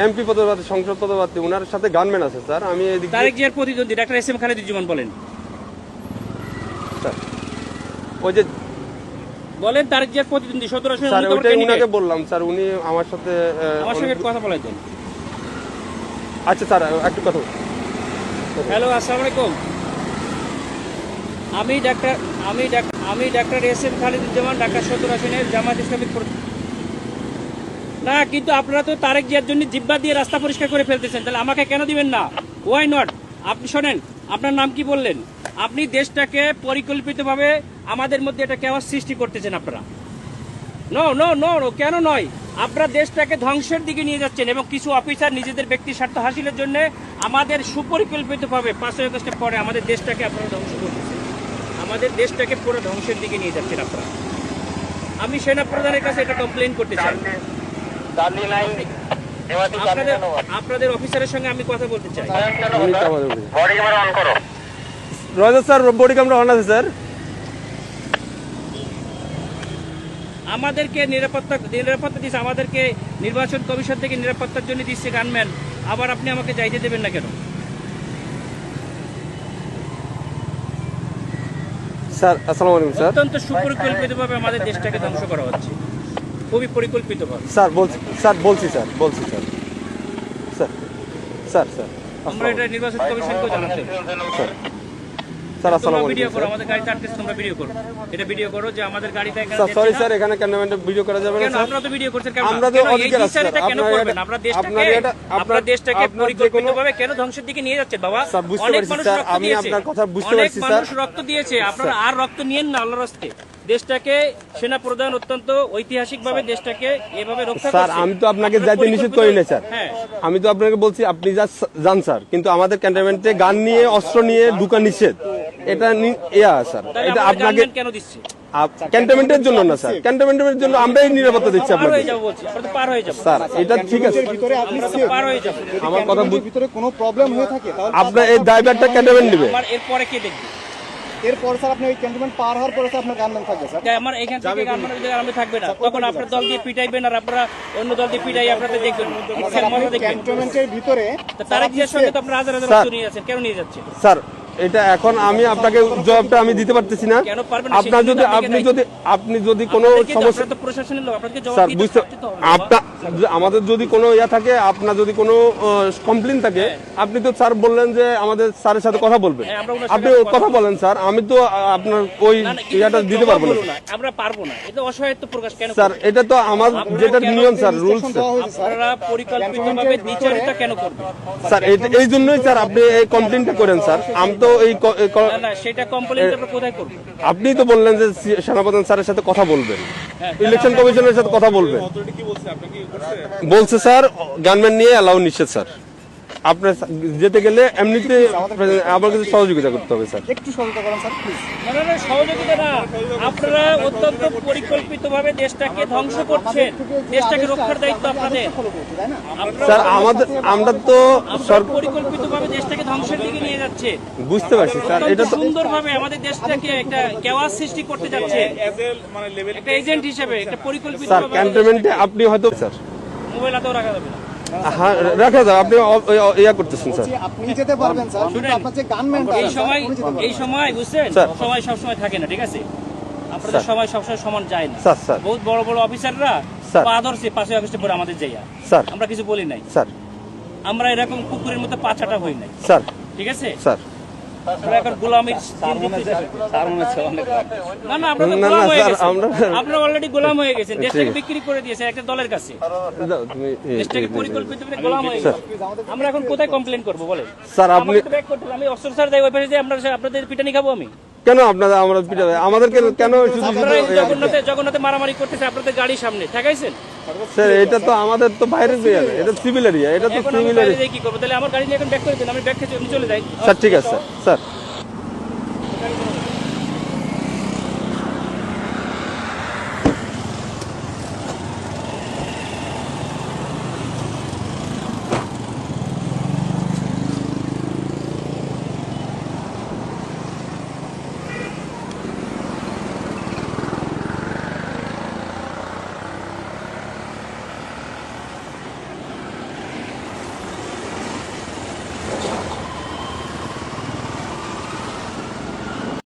MP পদপ্রার্থী, সংসদ পদপ্রার্থী, ওনার সাথে গানম্যান আছে স্যার। আমি তারেক জিয়ার প্রতিদ্বন্দ্বী ডাক্তার এস এম খালেদুজ্জামান বলেন। ওই যে বলেন তারেক জিয়ার প্রতিদ্বন্দ্বী 17 আসনে স্যার, ওইটাই উনাকে বললাম স্যার, উনি আমার সাথে কথা বলাইতেন। আচ্ছা স্যার, একটু কথা। হ্যালো, আসসালামু আলাইকুম। আমি doctor S M Khaleduzzaman, Dhaka 17 আসনের জামায়াত ইসলামিক। না, কিন্তু আপনারা তো তারেক জিয়ার জন্য জিব্বা দিয়ে রাস্তা পরিষ্কার করে ফেলতেছেন, তাহলে আমাকে কেন দিবেন না? Why not? আপনি শোনেন, আপনার নাম কি বললেন? আপনি দেশটাকে পরিকল্পিতভাবে আমাদের মধ্যে এটা কেওয়াস সৃষ্টি করতেছেন আপনারা। নো নো নো নো, কেন নয়? আপনারা দেশটাকে ধ্বংসের দিকে নিয়ে যাচ্ছেন এবং কিছু অফিসার নিজেদের ব্যক্তি স্বার্থ হাসিলের জন্য আমাদের সুপরিকল্পিতভাবে 5 আগস্টের পরে আমাদের দেশটাকে আপনারা ধ্বংস করতেছেন। আমাদের দেশটাকে পুরো ধ্বংসের দিকে নিয়ে যাচ্ছেন আপনারা। আমি সেনাপ্রধানের কাছে এটা কমপ্লেন করতে চাই। আপনাদের অফিসারের সঙ্গে আমি কথা বলতে চাই। স্যার, বডি ক্যামেরা অন আছে স্যার। আমাদেরকে নিরাপত্তা দিচ্ছে, আমাদেরকে নির্বাচন কমিশন থেকে নিরাপত্তার জন্য দিচ্ছে গানম্যান, আবার আপনি আমাকে যাইতে দেবেন না কেন? স্যার আসসালামু আলাইকুম স্যার। অত্যন্ত সুপরিকল্পিতভাবে আমাদের দেশটাকে ধ্বংস করা হচ্ছে, খুবই পরিকল্পিতভাবে। স্যার বলছি স্যার। স্যার আমরা এটা নির্বাচন কমিশনকে জানাতে স্যার। স্যার আসসালামু আলাইকুম। ভিডিও করো, আমাদের গাড়িতে আটকে তোমরা ভিডিও করো, এটা ভিডিও করো যে আমাদের গাড়িতে এখানে। স্যার সরি স্যার, এখানে ক্যামেরাম্যান ভিডিও করা যাবে না স্যার। আপনারা তো ভিডিও করছেন কেন? আমরা তো অধিকার আছে স্যার। কেন করবেন? আপনারা দেশটাকে পরিকল্পিতভাবে কেন ধ্বংসের দিকে নিয়ে যাচ্ছেন বাবা? স্যার বুঝতে পারছি স্যার, আমি আপনার কথা বুঝতে পারছি স্যার। মানুষ রক্ত দিয়েছে, আপনারা আর রক্ত নিয়েন না আল্লাহর রাস্তে। দেশটাকে সেনা প্রধান অত্যন্ত ঐতিহাসিকভাবে দেশটাকে এভাবে রক্ষা করছে। স্যার আমি তো আপনাকে যাইতে নিষেধ করি না স্যার। হ্যাঁ, আমি তো আপনাকে বলছি আপনি যান স্যার, কিন্তু আমাদের ক্যান্টনমেন্টে গান নিয়ে অস্ত্র নিয়ে ঢুকা নিষেধ। এটা স্যার, এটা আপনাকে কেন দিচ্ছে? ক্যান্টনমেন্টের জন্য না স্যার, ক্যান্টনমেন্টের জন্য আমরাই নিরাপত্তা দিচ্ছি আপনাকে স্যার। এটা ঠিক আছে আমার কথা, ভিতরে কোনো প্রবলেম হয়ে থাকে তাহলে আপনার এই দায়ভারটা ক্যান্টনমেন্ট নেবে। এরপরে কে দেখবে? এরপর স্যার আপনি ওই ক্যান্টনমেন্ট পার হওয়ার পরে আপনার গানম্যান থাকবে স্যার। আমার এখান থেকে গানম্যান থাকবে না, তখন আপনার দল দিয়ে পিটাইবেন আর আপনারা অন্য দল দিয়ে পিটাই আপনাদের দেখবেন। ক্যান্টনমেন্টের ভিতরে তারেক জিয়ার সঙ্গে তো আপনারা হাজার হাজার রক্ত নিয়ে যাচ্ছেন, কেন নিয়ে যাচ্ছেন স্যার? এটা এখন আমি আপনাকে জবাবটা আমি দিতে পারতেছি না। আপনার যদি আপনি যদি কোনো সমস্যা, প্রশাসনের লোক আপনাকে স্যার বুঝতে, আমাদের যদি কোনো ইয়া থাকে, আপনার যদি কোনো কমপ্লেন থাকে, আপনি তো স্যার বললেন যে আমাদের স্যারের সাথে কথা বলবেন। আপনি কথা বলেন স্যার, আমি তো আপনার ওই ইয়াটা দিতে পারবো না। আমরা পারবো না, এটা অসহায়ত্ব প্রকাশ কেন স্যার? এটা তো আমার যেটা নিয়ম স্যার, রুলস। আপনারা পরিকল্পিতভাবে দ্বিচারিতা কেন করবেন স্যার? এই জন্যই স্যার আপনি এই কমপ্লেনটা করেন স্যার। আমি তো এই না, সেটা কমপ্লেইন আপনারা কোথায় করবেন? আপনি তো বললেন যে সেনাপ্রধান স্যারের সাথে কথা বলবেন, ইলেকশন কমিশনের সাথে কথা বলবেন। বলছে স্যার গানম্যান নিয়ে অ্যালাউ নিষেধ স্যার। আপনার যেতে গেলে এমনিতে আমার কাছে সহযোগিতা করতে হবে স্যার। একটু সহযোগিতা করেন স্যার প্লিজ। না সহযোগিতা না, আপনারা অত্যন্ত পরিকল্পিতভাবে দেশটাকে ধ্বংস করছেন। দেশটাকে রক্ষার দায়িত্ব আপনাদের স্যার। আমরা তো পরিকল্পিতভাবে দেশটাকে ধ্বংসের দিকে নিয়ে যাচ্ছে, বুঝতে পারছি স্যার। এটা তো সুন্দরভাবে আমাদের দেশটাকে একটা কেওয়াস সৃষ্টি করতে যাচ্ছে একটা এজেন্ট হিসেবে, একটা পরিকল্পিত স্যার ক্যান্টনমেন্টে আপনি হয়তো স্যার মোবাইল হাতেও রাখা যাবে না। হ্যাঁ রাখা যাবে, আপনি ইয়া করতেছেন স্যার। আপনি যেতে পারবেন স্যার, কিন্তু আপনার যে গানম্যান এই সময় বুঝছেন, সময় সবসময় থাকে না, ঠিক আছে? আপনাদের সময় সবসময় সমান যায় না স্যার। বহুত বড় বড় অফিসাররা আদর্শে 5 আগস্টের পরে আমাদের যাইয়া স্যার আমরা কিছু বলি নাই স্যার। আমরা এরকম কুকুরের মতো পাছাটা হই নাই স্যার, ঠিক আছে স্যার। আমরা এখন গোলামির না আপনারা গোলাম হয়ে গেছেন, আপনারা অলরেডি গোলাম হয়ে গেছেন, দেশটাকে বিক্রি করে দিয়েছেন একটা দলের কাছে, দেশটাকে পরিকল্পিতভাবে গোলাম হয়ে গেছে। আমরা এখন কোথায় কমপ্লেইন করব বলেন স্যার? আপনি আমি অস্ত্র স্যার দেই ওই পাশে যে আপনাদের পিটানি খাবো আমি কেন? আপনারা আমরা পিটাবে আমাদেরকে কেন? জগন্নাথে মারামারি করতেছে আপনাদের গাড়ির সামনে ঠেকাইছেন স্যার। এটা তো আমাদের তো বাইরের এরিয়া, এটা সিভিল এরিয়া, এটা তো সিভিল এরিয়া। কি করবো তাহলে? আমার গাড়ি নিয়ে এখন ব্যাক করে দিন, আমি ব্যাক খেয়ে চলে যাই স্যার। ঠিক আছে স্যার।